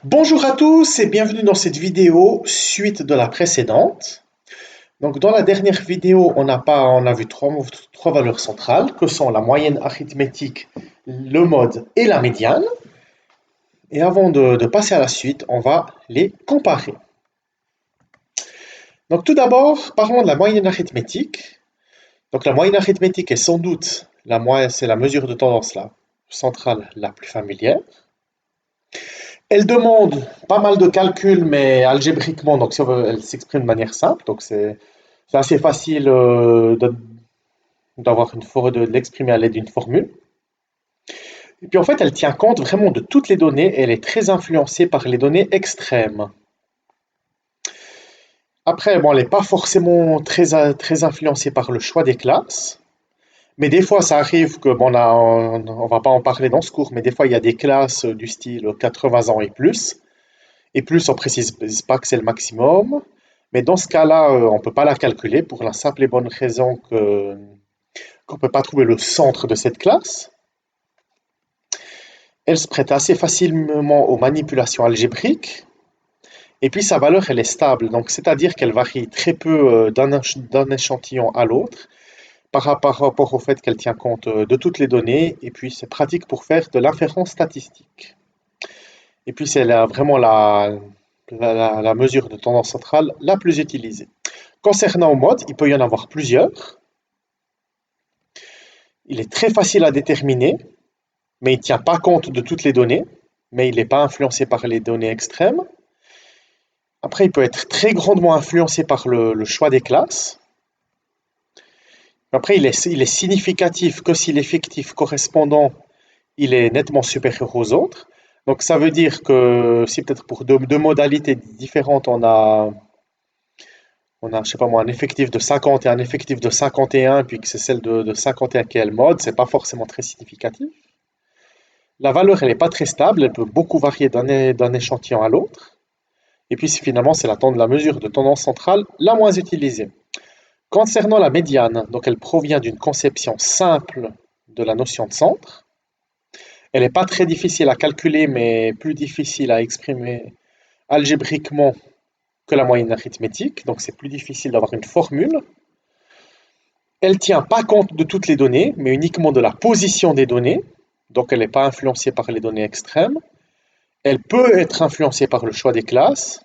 Bonjour à tous et bienvenue dans cette vidéo suite de la précédente. Donc dans la dernière vidéo, on a vu trois valeurs centrales que sont la moyenne arithmétique, le mode et la médiane. Et avant de passer à la suite, on va les comparer. Donc tout d'abord, parlons de la moyenne arithmétique. Donc la moyenne arithmétique est sans doute c'est la mesure de tendance centrale la plus familière. Elle demande pas mal de calculs, mais algébriquement, donc elle s'exprime de manière simple, donc c'est assez facile de l'exprimer à l'aide d'une formule. Et puis en fait, elle tient compte vraiment de toutes les données et elle est très influencée par les données extrêmes. Après, bon, elle n'est pas forcément très influencée par le choix des classes, mais des fois, ça arrive que, bon, on va pas en parler dans ce cours, mais des fois, il y a des classes du style 80 ans et plus. Et plus, on ne précise pas que c'est le maximum. Mais dans ce cas-là, on ne peut pas la calculer pour la simple et bonne raison qu'on ne peut pas trouver le centre de cette classe. Elle se prête assez facilement aux manipulations algébriques. Et puis sa valeur, elle est stable. Donc, c'est-à-dire qu'elle varie très peu d'un échantillon à l'autre par rapport au fait qu'elle tient compte de toutes les données. Et puis, c'est pratique pour faire de l'inférence statistique. Et puis, c'est vraiment la mesure de tendance centrale la plus utilisée. Concernant le mode, il peut y en avoir plusieurs. Il est très facile à déterminer, mais il ne tient pas compte de toutes les données, mais il n'est pas influencé par les données extrêmes. Après, il peut être très grandement influencé par le choix des classes. Après, il est significatif que si l'effectif correspondant il est nettement supérieur aux autres. Donc, ça veut dire que si peut-être pour deux modalités différentes, je sais pas moi, un effectif de 50 et un effectif de 51, puis que c'est celle de 51 qui est le mode, c'est pas forcément très significatif. La valeur, elle n'est pas très stable, elle peut beaucoup varier d'un échantillon à l'autre. Et puis finalement, c'est la mesure de tendance centrale la moins utilisée. Concernant la médiane, donc elle provient d'une conception simple de la notion de centre. Elle n'est pas très difficile à calculer, mais plus difficile à exprimer algébriquement que la moyenne arithmétique, donc c'est plus difficile d'avoir une formule. Elle ne tient pas compte de toutes les données, mais uniquement de la position des données, donc elle n'est pas influencée par les données extrêmes. Elle peut être influencée par le choix des classes.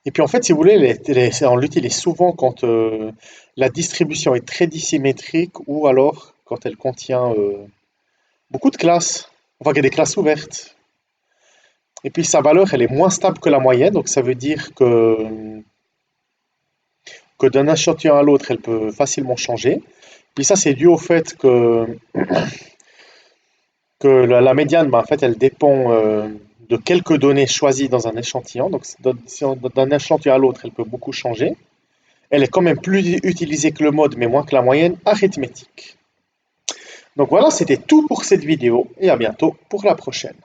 Et puis en fait, si vous voulez, on l'utilise souvent quand la distribution est très dissymétrique ou alors quand elle contient beaucoup de classes, enfin qu'il y a des classes ouvertes. Et puis sa valeur, elle est moins stable que la moyenne, donc ça veut dire que d'un échantillon à l'autre, elle peut facilement changer. Puis ça, c'est dû au fait que la médiane, en fait, elle dépend de quelques données choisies dans un échantillon. Donc, d'un échantillon à l'autre, elle peut beaucoup changer. Elle est quand même plus utilisée que le mode, mais moins que la moyenne arithmétique. Donc voilà, c'était tout pour cette vidéo et à bientôt pour la prochaine.